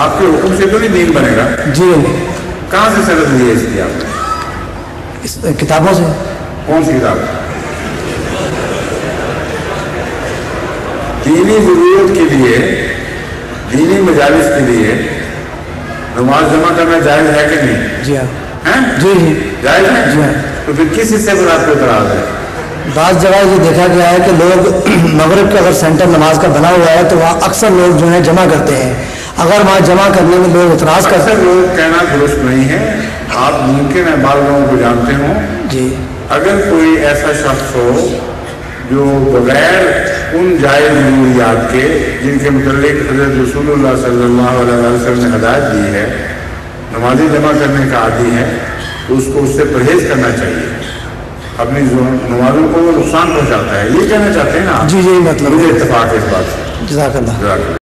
آپ کے حکم سے تو نہیں دین بنے گا؟ جی کہاں سے سند لی ہے اس کی آپ نے؟ کتابوں سے. کون سی کتاب؟ دینی ضرورت کے لیے، دینی مجالس کے لیے نماز جمع کرنا جائز ہے کہ نہیں؟ جی ہاں. جی جی جائز ہے. جی ہاں. تو پھر کس حصے پر آپ کو اعتراض ہے؟ بعض جگہ یہ دیکھا گیا ہے کہ لوگ مغرب کا اگر سینٹر نماز کا بنا ہوا ہے تو وہاں اکثر لوگ جو ہیں جمع کرتے ہیں. اگر وہاں جمع کرنے میں لوگ اعتراض کرتے ہیں. لوگ کہنا درست نہیں ہے. آپ ممکن ہے بعض لوگوں کو جانتے ہوں. جی. اگر کوئی ایسا شخص ہو جو بغیر ان جائز ضروریات کے جن کے متعلق حضرت رسول اللہ صلی اللہ علیہ وسلم نے ہدایت دی ہے نمازی جمع کرنے کا عادی ہے، تو اس کو اس سے پرہیز کرنا چاہیے. اپنی نمازوں کو وہ نقصان پہنچاتا ہے، یہ کہنا چاہتے ہیں نا؟ جی جی مطلب مجھے اتفاق ہے اس بات سے. جزاک اللہ.